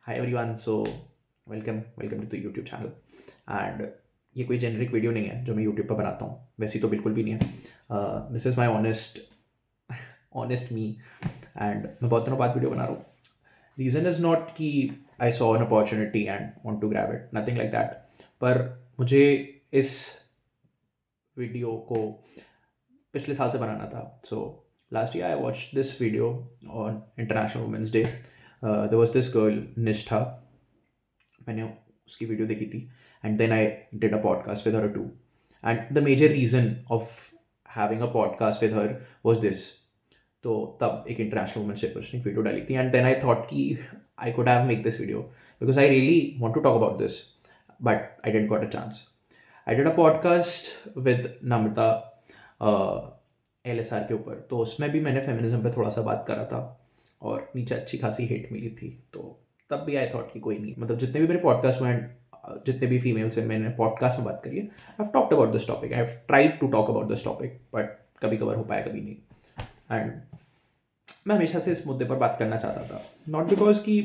Hi everyone. So welcome to the YouTube channel. And ये कोई generic video नहीं है जो मैं यूट्यूब पर बनाता हूँ, वैसी तो बिल्कुल भी नहीं है। This is my honest honest me. And मैं बहुत दिनों बाद वीडियो बना रहा हूँ। रीज़न इज़ नॉट कि I saw an opportunity and want to grab it, nothing like that. पर मुझे इस वीडियो को पिछले साल से बनाना था। So last year I watch this video on International women's Day. There was this girl Nishtha. मैंने उसकी वीडियो देखी थी and then I did a podcast with her too. And the major reason of having a podcast with her was this. तो तब एक international women's day पर उसने video डाली थी एंड देन आई थॉट कि I could have make this video because I really want to talk about this, but I didn't got a chance. I did a podcast with Namrata LSR के ऊपर, तो उसमें भी मैंने feminism पे थोड़ा सा बात करा था और नीचे अच्छी खासी हेट मिली थी। तो तब भी आई थॉट कि कोई नहीं, मतलब जितने भी मेरे पॉडकास्ट हुए हैं, जितने भी फीमेल से मैंने पॉडकास्ट में बात करी है, I have talked about this topic, I have tried to talk about this topic, but कभी कभार हो पाया, कभी नहीं। एंड मैं हमेशा से इस मुद्दे पर बात करना चाहता था, नॉट बिकॉज कि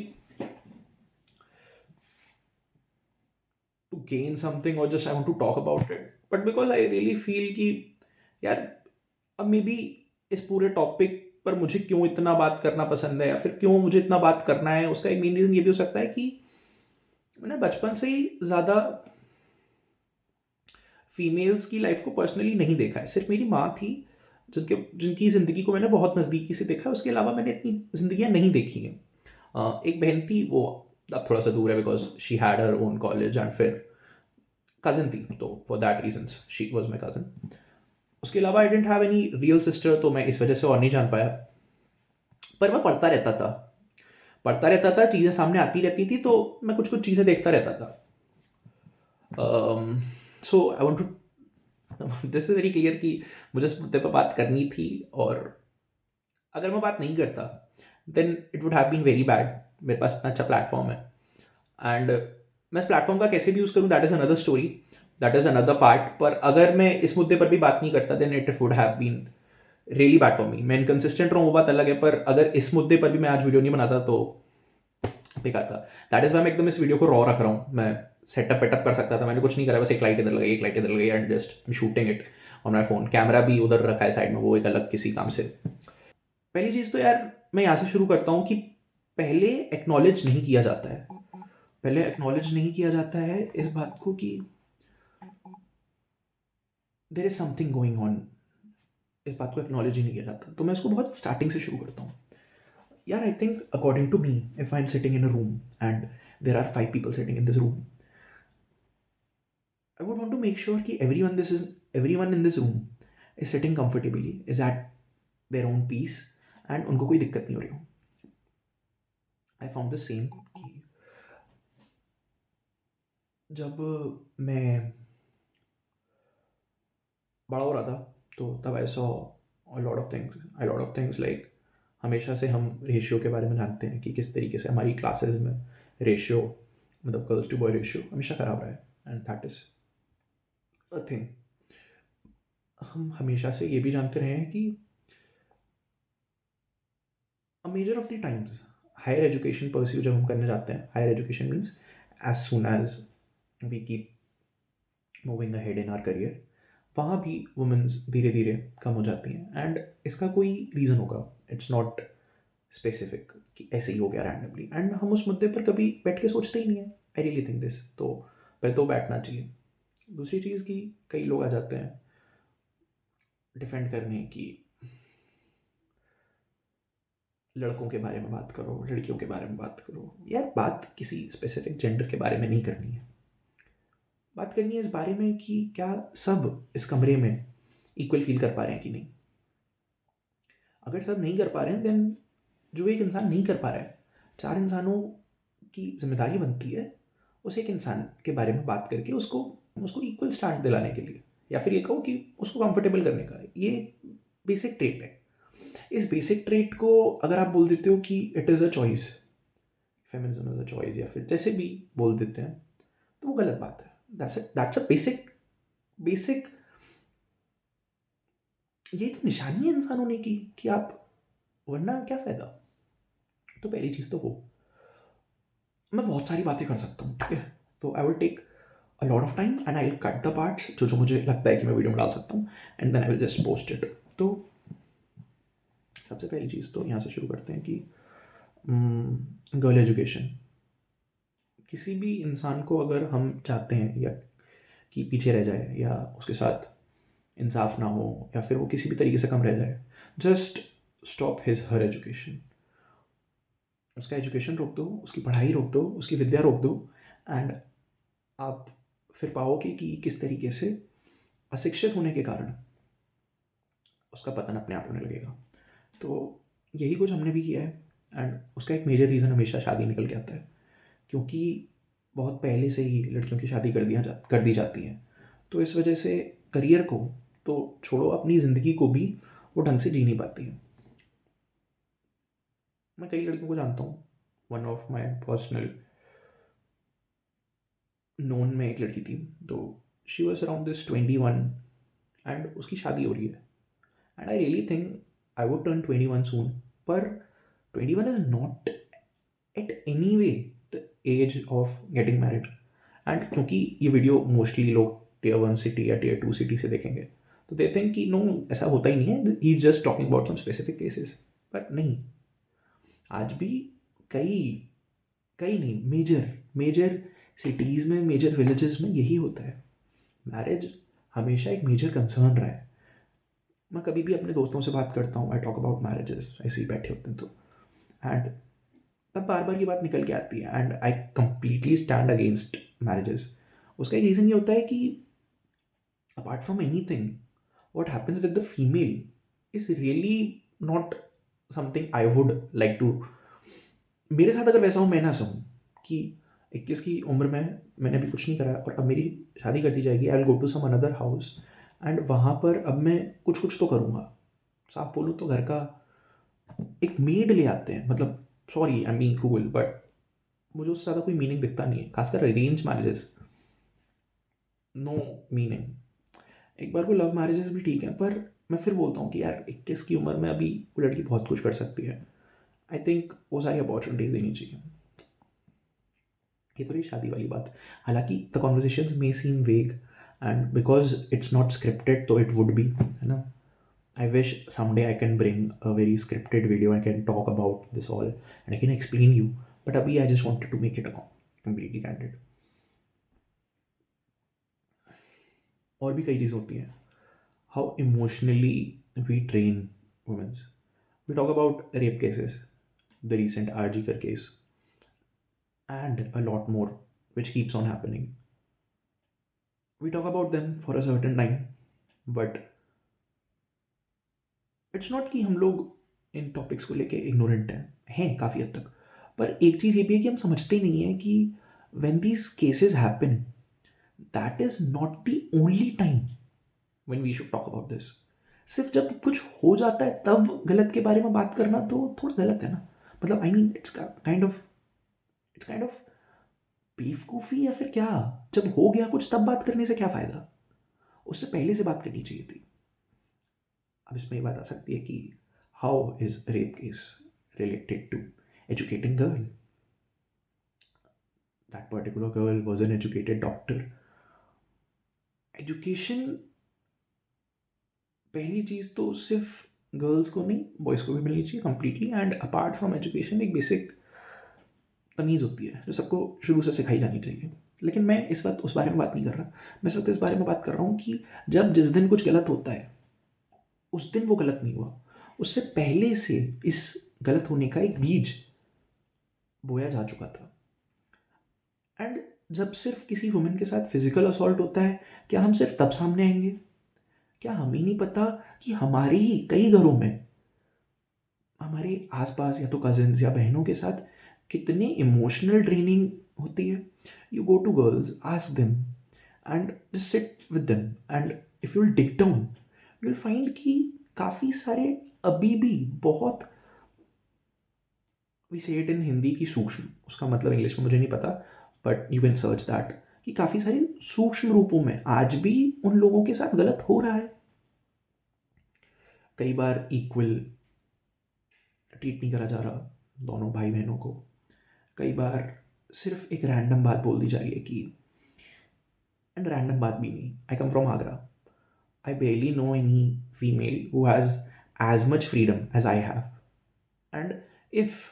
टू गेन समथिंग और just I want to talk about it, but because I really feel कि यार अब मे बी इस पूरे टॉपिक पर मुझे क्यों इतना बात करना पसंद है, या फिर क्यों मुझे इतना बात करना है, उसका एक मेन रीज़न ये भी हो सकता है कि मैंने बचपन से ही ज़्यादा फीमेल्स की लाइफ को पर्सनली नहीं देखा है। सिर्फ मेरी माँ थी जिनकी ज़िंदगी को मैंने बहुत नज़दीकी से देखा है, उसके अलावा मैंने इतनी ज़िंदगियाँ नहीं देखी हैं। एक बहन थी, वो अब थोड़ा सा दूर है because she had her own college, and फिर कज़न थी, तो for that reasons she was my cousin. उसके अलावा I didn't have any real sister, तो मैं इस वजह से और नहीं जान पाया। पर मैं पढ़ता रहता था, चीज़ें सामने आती रहती थी, तो मैं कुछ कुछ चीज़ें देखता रहता था। So I want to this is very clear कि मुझे इस मुद्दे पर बात करनी थी, और अगर मैं बात नहीं करता then it would have been very bad. मेरे पास इतना अच्छा प्लेटफॉर्म है, एंड मैं इस प्लेटफॉर्म का कैसे भी यूज़ करूँ, that is another story, that is another part. पर अगर मैं इस मुद्दे पर भी बात नहीं करता then it would have been really bad for me. मैं इनकन्सिस्टेंट रहूँ वो बात अलग है, पर अगर इस मुद्दे पर भी मैं आज वीडियो नहीं बनाता तो बेकार था। दैट इज़ वाई मैं एकदम इस वीडियो को रॉ रख रहा हूँ। मैं सेटअप वेटअप कर सकता था, मैंने कुछ नहीं करा, बस एक लाइट इधर लगाई, एक लाइट इधर लगाई, and just shooting it on my phone. Camera भी उधर रखा है साइड में, वो एक अलग किसी काम से। पहली चीज़ तो यार मैं यहाँ से शुरू करता हूँ कि पहले एक्नॉलेज नहीं किया जाता है। पहले एक्नॉलेज नहीं किया जाता है इस बात को कि there is something going on. इस बात को एक्नॉलेज ही नहीं किया जाता, तो मैं इसको बहुत स्टार्टिंग से शुरू करता हूँ। यार I think according to me, if I am sitting in a room and there are 5 people sitting in this room, I would want to make sure कि everyone in this room is sitting comfortably, is at their own peace, and उनको कोई दिक्कत नहीं हो रही हो। I found the same कि जब मैं बड़ा हो रहा था, तो तब I saw a lot of things like हमेशा से हम रेशियो के बारे में जानते हैं कि किस तरीके से हमारी क्लासेस में रेशियो, मतलब गर्ल्स टू बॉय रेशियो हमेशा खराब रहा है, and that is a thing. हम हमेशा से ये भी जानते रहे हैं कि a major of the times higher education pursue जब हम करने जाते हैं, higher education means as soon as we keep moving ahead in our career, वहाँ भी वुमेन्स धीरे धीरे कम हो जाती हैं। एंड इसका कोई रीज़न होगा, इट्स नॉट स्पेसिफिक कि ऐसे ही हो गया रैंडमली, एंड हम उस मुद्दे पर कभी बैठ के सोचते ही नहीं है। आई रियली थिंक दिस, तो पहले तो बैठना चाहिए। दूसरी चीज़ कि कई लोग आ जाते हैं डिफेंड करने की, लड़कों के बारे में बात करो, लड़कियों के बारे में बात करो। यार बात किसी स्पेसिफिक जेंडर के बारे में नहीं करनी है, बात करनी है इस बारे में कि क्या सब इस कमरे में इक्वल फील कर पा रहे हैं कि नहीं। अगर सब नहीं कर पा रहे हैं देन जो एक इंसान नहीं कर पा रहा है, 4 इंसानों की जिम्मेदारी बनती है उस एक इंसान के बारे में बात करके उसको उसको इक्वल स्टांस दिलाने के लिए, या फिर ये कहो कि उसको कंफर्टेबल करने का। ये बेसिक ट्रेट है। इस बेसिक ट्रेट को अगर आप बोल देते हो कि it is a choice, feminism is a choice, या फिर जैसे भी बोल देते हैं, तो वो गलत बात है। दैट्स अ बेसिक ये तो निशानी है इंसान होने की कि आप, वरना क्या फ़ायदा। तो पहली चीज़ तो वो। मैं बहुत सारी बातें कर सकता हूँ, ठीक है। तो I will take a lot of time and I will cut the parts जो जो मुझे लगता है कि मैं वीडियो में डाल सकता हूँ, and then I will just post it. तो सबसे पहली चीज़ तो यहाँ से शुरू करते हैं कि गर्ल एजुकेशन। किसी भी इंसान को अगर हम चाहते हैं या कि पीछे रह जाए या उसके साथ इंसाफ ना हो या फिर वो किसी भी तरीके से कम रह जाए, just stop his her education. उसका एजुकेशन रोक दो, उसकी पढ़ाई रोक दो, उसकी विद्या रोक दो, एंड आप फिर पाओगे कि किस तरीके से अशिक्षित होने के कारण उसका पतन अपने आप होने लगेगा। तो यही कुछ हमने भी किया है, एंड उसका एक मेजर रीज़न हमेशा शादी निकल के आता है, क्योंकि बहुत पहले से ही लड़कियों की शादी कर दी जाती है। तो इस वजह से करियर को तो छोड़ो, अपनी ज़िंदगी को भी वो ढंग से जी नहीं पाती है। मैं कई लड़कियों को जानता हूँ। One of my personal known में एक लड़की थी, तो she was around this 21 and उसकी शादी हो रही है, and I really think I would turn 21 soon, पर 21 is not at any way the age of getting married. And क्योंकि ये वीडियो मोस्टली लोग टियर 1 सिटी या टियर 2 सिटी से देखेंगे, तो दे थिंक कि नो, ऐसा होता ही नहीं है, he is just talking about some specific cases. पर नहीं, आज भी कई कई नहीं, मेजर मेजर सिटीज़ में, मेजर विलेजेस में यही होता है। मैरिज हमेशा एक मेजर कंसर्न रहा है। मैं कभी भी अपने दोस्तों से बात करता हूँ, आई टॉक अबाउट मैरिजेस, ऐसे ही बैठे होते हैं तो, एंड तब बार बार की बात निकल के आती है, and I completely stand against marriages. उसका एक रीज़न ये होता है कि apart from anything, what happens with the female is really not something I would like to. मेरे साथ अगर वैसा हो, मैं ना सहूँ कि 21 की उम्र में मैंने अभी कुछ नहीं करा और अब मेरी शादी कर दी जाएगी, I will go to some another house, and वहाँ पर अब मैं कुछ कुछ तो करूँगा। साफ बोलूँ तो घर का एक मेड ले आते हैं, मतलब sorry I mean cool, but मुझे उससे ज़्यादा कोई मीनिंग दिखता नहीं है, खासकर अरेंज मैरिजेस, नो मीनिंग। एक बार को लव मैरिजेस भी ठीक है, पर मैं फिर बोलता हूँ कि यार 21 की उम्र में अभी वो लड़की बहुत कुछ कर सकती है। आई थिंक वो सारी अपॉर्चुनिटीज़ देनी चाहिए। ये तो रही शादी वाली बात। हालांकि द कॉन्वर्जेशन मे सीम वेग, and because it's not scripted तो इट वुड बी, है ना। I wish someday I can bring a very scripted video. I can talk about this all and I can explain you. But abhi I just wanted to make it completely candid. और भी कई चीज़ होती हैं. How emotionally we train women. We talk about rape cases, the recent RG Kar case, and a lot more which keeps on happening. We talk about them for a certain time, but it's not कि हम लोग इन topics को लेके ignorant हैं काफ़ी हद तक। पर एक चीज़ ये भी है कि हम समझते नहीं हैं कि when these cases happen, that is not the only time when we should talk about this. सिर्फ जब कुछ हो जाता है तब गलत के बारे में बात करना तो थोड़ा गलत है ना। मतलब I mean it's kind of बेवकूफ़ी या फिर क्या। जब हो गया कुछ तब बात करने से क्या फ़ायदा, उससे पहले से बात करनी चाहिए थी। अब इसमें ये बात आ सकती है कि how is rape case related to educating girl. That particular girl was an educated doctor. Education पहली चीज़ तो सिर्फ गर्ल्स को नहीं, बॉयज़ को भी मिलनी चाहिए completely. And apart from education एक बेसिक तमीज़ होती है जो सबको शुरू से सिखाई जानी चाहिए। लेकिन मैं इस वक्त उस बारे में बात नहीं कर रहा। मैं सिर्फ इस बारे में बात कर रहा हूँ कि जब जिस दिन कुछ गलत होता है उस दिन वो गलत नहीं हुआ, उससे पहले से इस गलत होने का एक बीज बोया जा चुका था। एंड जब सिर्फ किसी वुमेन के साथ फिजिकल असॉल्ट होता है, क्या हम सिर्फ तब सामने आएंगे? क्या हमें नहीं पता कि हमारे ही कई घरों में हमारे आसपास या तो कजिन्स या बहनों के साथ कितने इमोशनल ड्रेनिंग होती है? You go to girls, ask them and just sit with them, and if you will dig down you will find कि काफ़ी सारे अभी भी बहुत, वी से इट इन हिंदी की सूक्ष्म, उसका मतलब इंग्लिश में मुझे नहीं पता, but you can search that, कि काफ़ी सारे सूक्ष्म रूपों में आज भी उन लोगों के साथ गलत हो रहा है। कई बार इक्वल ट्रीट नहीं करा जा रहा दोनों भाई बहनों को। कई बार सिर्फ एक रैंडम बात बोल दी जा रही है कि, एंड रैंडम बात भी नहीं, I come from Agra, I barely know any female who has as much freedom as I have. And if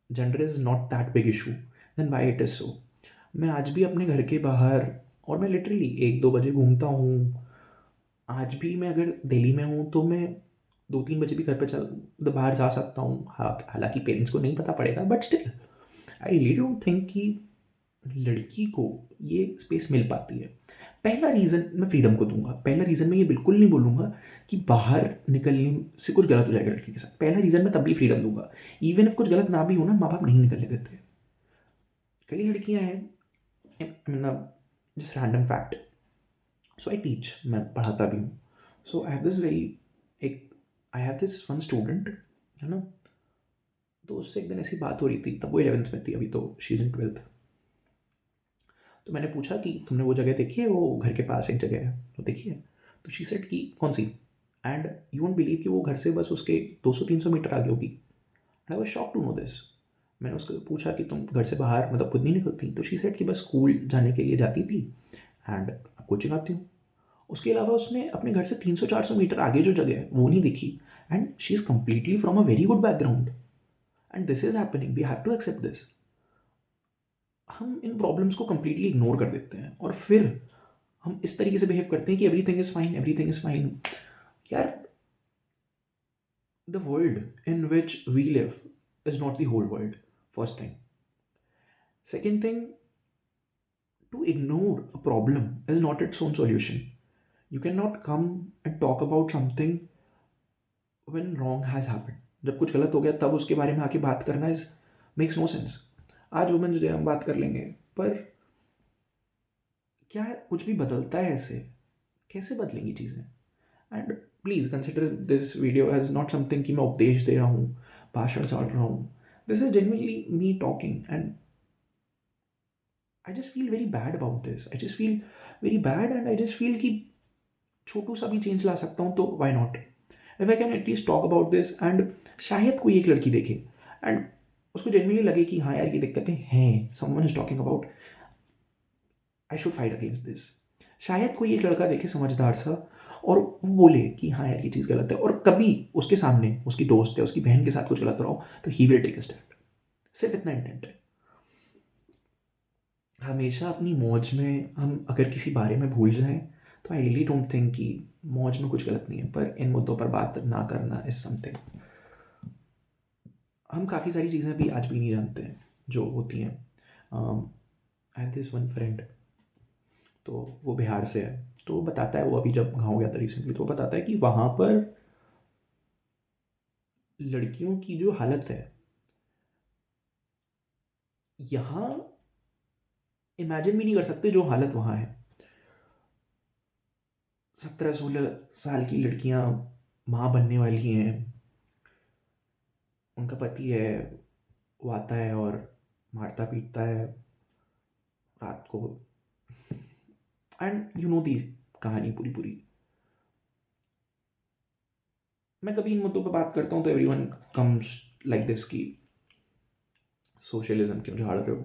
gender is not that big issue, then why it is so? मैं आज भी अपने घर के बाहर, और मैं लिटरली 1-2 बजे घूमता हूँ। आज भी मैं अगर दिल्ली में हूँ तो मैं 2-3 बजे भी घर पे चल बाहर जा सकता हूँ। हाँ, हालाँकि पेरेंट्स को नहीं पता पड़ेगा, but still I really don't think कि लड़की को ये स्पेस मिल पाती है। पहला रीज़न मैं फ्रीडम को दूंगा। पहला रीज़न मैं ये बिल्कुल नहीं बोलूँगा कि बाहर निकलने से कुछ गलत हो जाएगा लड़की के साथ। पहला रीज़न मैं तब भी फ्रीडम दूंगा, इवन इफ कुछ गलत ना भी हो ना, माँ बाप नहीं निकलने देते। कई लड़कियाँ हैं, मतलब just random fact, so I teach, मैं पढ़ाता भी हूँ। सो आई हैव दिस वेरी एक I have this one student, है ना, तो उससे एक दिन ऐसी बात हो रही थी, तब वो 11th में थी, अभी तो शी इज़ इन 12th। तो मैंने पूछा कि तुमने वो जगह देखी है, वो घर के पास एक जगह है, वो देखी है? तो शी सेड कि कौन सी? एंड यू वोंट बिलीव कि वो घर से बस उसके 200-300 मीटर आगे होगी। And I was shocked to know this. मैंने उसको पूछा कि तुम घर से बाहर मतलब खुद नहीं निकलती? तो शी सेड कि बस स्कूल जाने के लिए जाती थी एंड अब कोचिंग आती हूँ। उसके अलावा उसने अपने घर से 300-400 मीटर आगे जो जगह है वो नहीं देखी। And she is completely from a very good background, and this is happening, we have to accept this. हम इन प्रॉब्लम्स को कम्प्लीटली इग्नोर कर देते हैं और फिर हम इस तरीके से बिहेव करते हैं कि everything is fine, everything is fine. यार, the world in which we live is not the whole world, first thing. Second thing, to ignore a problem is not its own solution. You cannot come and talk about something when wrong has happened. जब कुछ गलत हो गया तब उसके बारे में आके बात करना इज मेक्स नो सेंस। आज वुमेन्स डे हम बात कर लेंगे, पर क्या कुछ भी बदलता है ऐसे? कैसे बदलेंगी चीज़ें? And please consider this video as not something कि मैं उपदेश दे रहा हूँ, भाषण चढ़ रहा हूँ। This is genuinely me talking, and I just feel very bad about this. I just feel very bad, and I just feel कि छोटू सा भी चेंज ला सकता हूँ, तो why not? If I can at least talk about this, and शायद कोई एक लड़की देखे and उसको genuinely लगे कि हाँ यार ये दिक्कतें हैं, someone is talking about, I should fight against this. शायद कोई एक लड़का देखे समझदार सा और वो बोले कि हाँ यार ये चीज़ गलत है, और कभी उसके सामने उसकी दोस्त है, उसकी बहन के साथ कुछ गलत हो रहा हो, तो he will take a stand. सिर्फ इतना इंटेंट है। हमेशा अपनी मौज में हम अगर किसी बारे में भूल जाएँ, तो आई रियली डोंट थिंक कि मौज में कुछ गलत नहीं है, पर इन मुद्दों पर बात ना करना इज़ समथिंग। हम काफ़ी सारी चीज़ें भी आज भी नहीं जानते हैं जो होती हैं। I have this one friend, तो वो बिहार से है, तो वो बताता है, वो अभी जब गाँव गया था रिसेंटली, तो वो बताता है कि वहाँ पर लड़कियों की जो हालत है, यहाँ इमेजिन भी नहीं कर सकते जो हालत वहाँ है। 17-16 साल की लड़कियाँ माँ बनने वाली हैं, उनका पति है, वो आता है और मारता पीटता है रात को, एंड यू नो दी कहानी पूरी पूरी। मैं कभी इन मुद्दों पर बात करता हूँ तो एवरीवन कम्स लाइक दिस कि सोशलिज्म क्यों झाड़ रहे हो,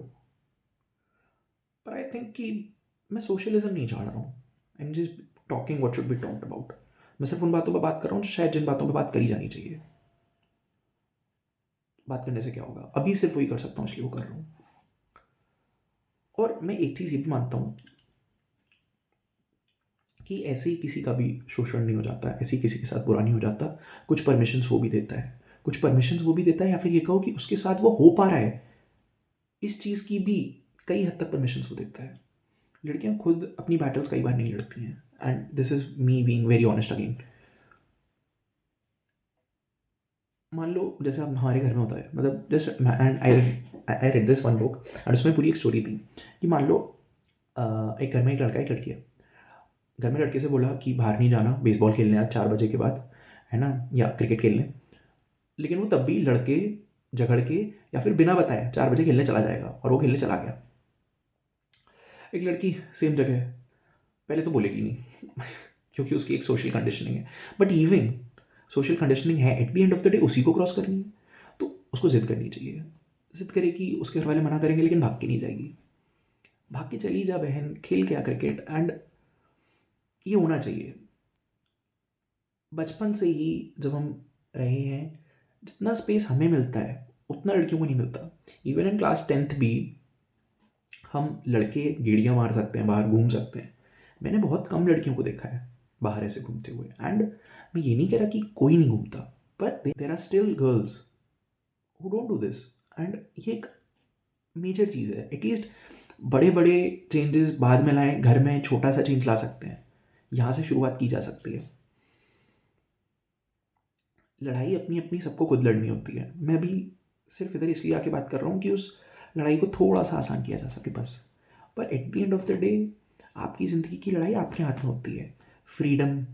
पर आई थिंक कि मैं सोशलिज्म नहीं झाड़ रहा हूँ, I am just talking what should be talked about. मैं सिर्फ उन बातों पर बात कर रहा हूँ जो शायद जिन बातों पर बात करी जानी चाहिए। बात करने से क्या होगा? अभी सिर्फ वही कर सकता हूँ, इसलिए वो कर रहा हूँ। और मैं एक चीज़ ये भी मानता हूँ कि ऐसे ही किसी का भी शोषण नहीं हो जाता, ऐसे ही किसी के साथ बुरा नहीं हो जाता। कुछ परमिशंस वो भी देता है, कुछ परमिशंस वो भी देता है, या फिर ये कहो कि उसके साथ वो हो पा रहा है, इस चीज़ की भी कई हद तक परमिशंस वो देता है। लड़कियाँ खुद अपनी बैटल्स कई बार नहीं लड़ती हैं, and this is me being very honest again. मान लो जैसे अब हमारे घर में होता है, मतलब just and I read this one book, and उसमें पूरी एक स्टोरी थी कि मान लो एक घर में एक लड़का एक लड़की है। घर में लड़के से बोला कि बाहर नहीं जाना बेसबॉल खेलने आज 4 बजे के बाद, है ना, या क्रिकेट खेलने। लेकिन वो तब भी लड़के झगड़ के या फिर बिना बताए 4 बजे खेलने चला जाएगा, और वो खेलने चला गया। एक लड़की सेम जगह पहले तो बोलेगी नहीं क्योंकि उसकी एक सोशल कंडीशनिंग है, बट इवन सोशल कंडीशनिंग है, eight the end of the day उसी को क्रॉस करनी है, तो उसको जिद करनी चाहिए। ज़िद करे कि उसके घर वाले मना करेंगे लेकिन भाग के नहीं जाएगी, भाग के चली जा बहन, खेल क्या क्रिकेट। एंड ये होना चाहिए बचपन से ही। जब हम रहे हैं, जितना स्पेस हमें मिलता है उतना लड़कियों को नहीं मिलता। इवन इन क्लास 10th भी हम लड़के गेड़ियाँ मार सकते हैं, बाहर घूम सकते हैं। मैंने बहुत कम लड़कियों को देखा है बाहर ऐसे घूमते हुए। एंड मैं ये नहीं कह रहा कि कोई नहीं घूमता, but there are still girls who don't do this. And ये एक मेजर चीज़ है। एटलीस्ट बड़े बड़े चेंजेस बाद में लाएं, घर में छोटा सा चेंज ला सकते हैं, यहाँ से शुरुआत की जा सकती है। लड़ाई अपनी अपनी सबको खुद लड़नी होती है। मैं भी सिर्फ इधर इसलिए आके बात कर रहा हूँ कि उस लड़ाई को थोड़ा सा आसान किया जा सके बस। पर eight the end of the day आपकी ज़िंदगी की लड़ाई आपके हाथ में होती है। फ्रीडम,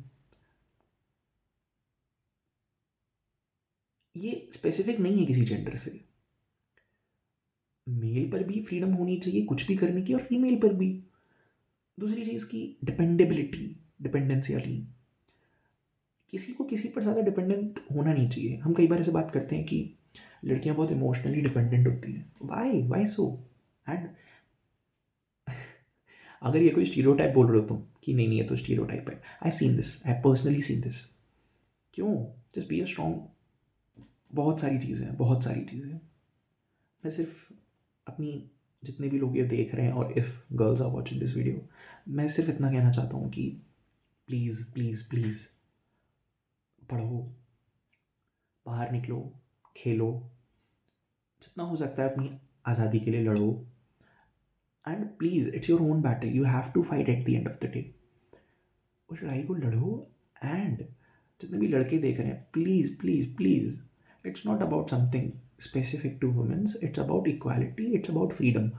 ये स्पेसिफिक नहीं है किसी जेंडर से। मेल पर भी फ्रीडम होनी चाहिए कुछ भी करने की, और फीमेल पर भी। दूसरी चीज़ की डिपेंडेबिलिटी, डिपेंडेंसी वाली, किसी को किसी पर ज़्यादा डिपेंडेंट होना नहीं चाहिए। हम कई बार ऐसे बात करते हैं कि लड़कियां बहुत इमोशनली डिपेंडेंट होती हैं। Y so? एंड अगर ये कोई स्टीरियोटाइप बोल रहे हो तुम कि नहीं नहीं ये तो स्टीरियोटाइप है, I seen this, I personally seen this. क्यों? Just be a strong. बहुत सारी चीज़ें हैं, बहुत सारी चीज़ें हैं। मैं सिर्फ अपनी, जितने भी लोग ये देख रहे हैं और if girls are watching this video, मैं सिर्फ इतना कहना चाहता हूँ कि प्लीज़ प्लीज़ प्लीज़ पढ़ो, बाहर निकलो, खेलो, जितना हो सकता है अपनी आज़ादी के लिए लड़ो। And please, it's your own battle, you have to fight at the end of the day. उस लड़ाई को लड़ो। एंड जितने भी लड़के देख रहे हैं, please please please, it's not about something specific to women's, it's about equality, it's about freedom,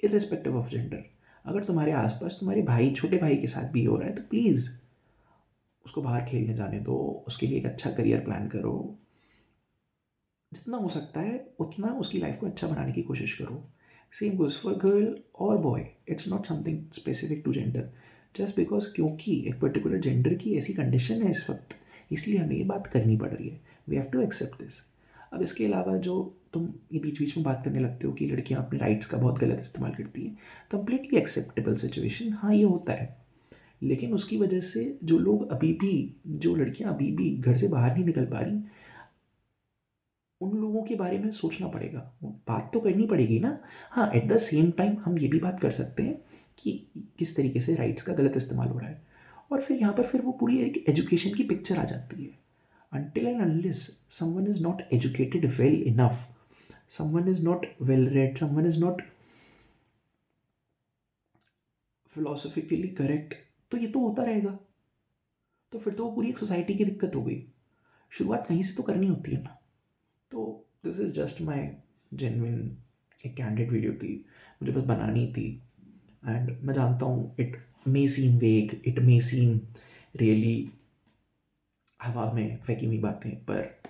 irrespective of gender. अगर तुम्हारे आसपास तुम्हारे भाई, छोटे भाई के साथ भी हो रहा है, तो प्लीज़ उसको बाहर खेलने जाने दो, उसके लिए एक अच्छा करियर प्लान करो। जितना हो सकता है उतना उसकी लाइफ को अच्छा बनाने की कोशिश करो। सेम गोज़ फॉर गर्ल और boy, it's not something specific to gender. Just because क्योंकि एक पर्टिकुलर जेंडर की ऐसी कंडीशन है इस वक्त, इसलिए हमें ये बात करनी पड़ रही है। We have to accept this. अब इसके अलावा जो तुम ये बीच बीच में बात करने लगते हो कि लड़कियां अपने राइट्स का बहुत गलत इस्तेमाल करती हैं, कंप्लीटली एक्सेप्टेबल सिचुएशन, हाँ ये होता है। लेकिन उसकी वजह से जो लोग अभी भी, जो लड़कियां अभी भी घर से बाहर नहीं निकल पा रही, उन लोगों के बारे में सोचना पड़ेगा, बात तो करनी पड़ेगी ना। हाँ, एट द सेम टाइम हम ये भी बात कर सकते हैं कि किस तरीके से राइट्स का गलत इस्तेमाल हो रहा है। और फिर यहाँ पर फिर वो पूरी एक एजुकेशन की पिक्चर आ जाती है। Until and unless someone is not educated well enough, someone is not well read, someone is not philosophically correct, तो ये तो होता रहेगा। तो फिर तो वो पूरी एक सोसाइटी की दिक्कत हो गई। शुरुआत कहीं से तो करनी होती है ना। तो this is just my genuine, एक कैंडिड वीडियो थी, मुझे बस बनानी थी। एंड मैं जानता हूँ इट मे सीम वेग, इट मे सीम रियली हवा में फेंकी हुई बातें, पर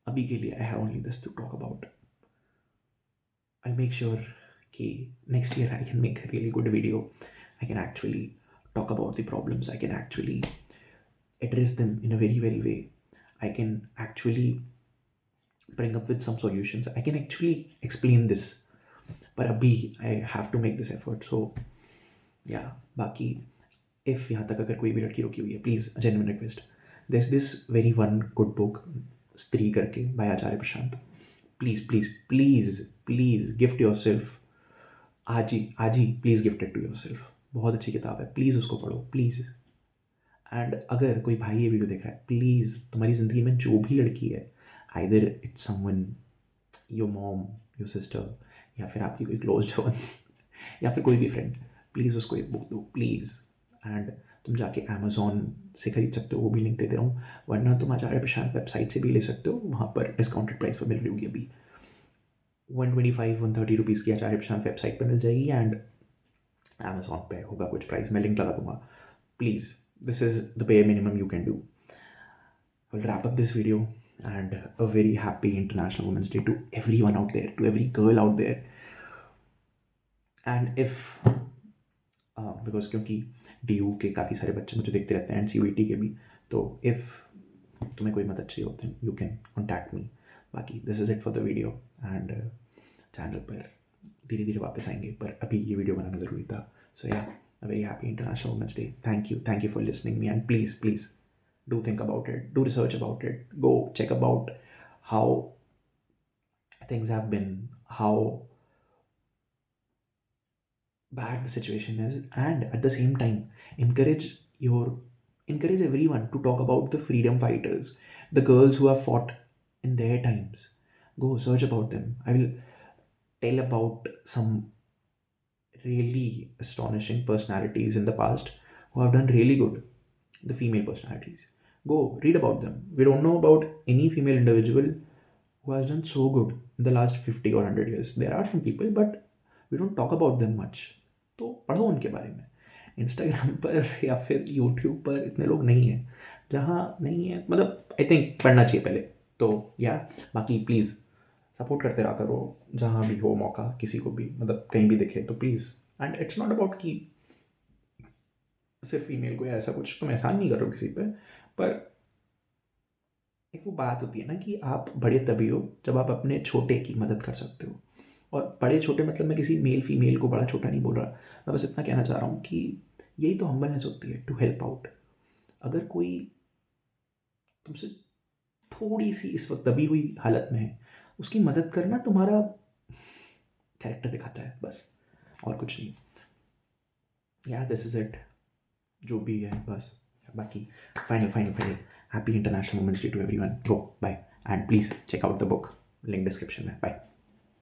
अभी के लिए I have only this to talk about. I make sure कि next year I can make a really good video, I can actually talk about the problems, I can actually address them in a very well way, I can actually bring up with some solutions, I can actually explain this. पर अभी I have to make this effort, so yeah. बाकी if यहाँ तक अगर कोई भी लड़की रुकी हुई है, please genuine request, there's this very one good book, Stree करके, by Acharya Prashant. Please please please please gift yourself, आज ही please gift it to yourself. बहुत अच्छी किताब है, प्लीज़ उसको पढ़ो प्लीज़। एंड अगर कोई भाई ये वीडियो देख रहा है, प्लीज़ तुम्हारी ज़िंदगी में जो भी लड़की है, either it's someone, your mom, your sister, या फिर आपकी कोई क्लोज वन या फिर कोई भी फ्रेंड, प्लीज़ उसको एक बुक दो प्लीज़। एंड तुम जाके अमेज़ॉन से खरीद सकते हो, वो भी लिंक दे दे रहा हूँ, वरना तुम आचार्य प्रशांत वेबसाइट से भी ले सकते हो, वहाँ पर डिस्काउंटेड प्राइस पर मिल रही होगी अभी। 125-130 रुपीज़ की आचार्य प्रशांत वेबसाइट पर मिल जाएगी, एंड अमेज़ॉन पे होगा कुछ प्राइस, मैं लिंक लगा दूंगा। Please, this is the bare minimum you can do. I'll wrap up this video, and a very happy International Women's Day to everyone out there, to every girl out there. And if because क्योंकि DU के काफ़ी सारे बच्चे मुझे देखते रहते हैं, and CUET के भी, तो if तुम्हें कोई मदद चाहिए होती है, you can contact me. बाकी this is it for the video, and channel पर धीरे धीरे वापस आएंगे, पर अभी ये वीडियो बनाना ज़रूरी था. सो या, a very happy international women's day. Thank you for listening me, and please do think about it, do research about it, go check about how things have been, how bad the situation is, and at the same time encourage your encourage everyone to talk about the freedom fighters, the girls who have fought in their times. Go search about them. I will tell about some really astonishing personalities in the past who have done really good, the female personalities. Go read about them. We don't know about any female individual who has done so good in the last 50 or 100 years. There are some people, but we don't talk about them much. तो पढ़ो उनके बारे में. Instagram पर या फिर YouTube पर इतने लोग नहीं हैं. जहाँ नहीं है, मतलब आई थिंक पढ़ना चाहिए पहले. तो या बाकी प्लीज़ सपोर्ट करते रहा करो, जहाँ भी हो मौका, किसी को भी, मतलब कहीं भी दिखे तो please. And it's not about कि सिर्फ फीमेल को या ऐसा कुछ, तुम एहसान नहीं करो किसी पे, पर एक वो बात होती है ना कि आप बड़े तभी हो जब आप अपने छोटे की मदद कर सकते हो. और बड़े छोटे मतलब मैं किसी मेल फीमेल को बड़ा छोटा नहीं बोल रहा. मैं बस इतना कहना चाह रहा हूँ कि यही तो हम्बलनेस होती है, टू हेल्प आउट. अगर कोई तुमसे थोड़ी सी इस वक्त दबी हुई हालत में है, उसकी मदद करना तुम्हारा कैरेक्टर दिखाता है, बस, और कुछ नहीं. या दिस इज़ इट, जो भी है बस. बाकी final happy international women's day to everyone. Goodbye, and please check out the book, link description में. बाय.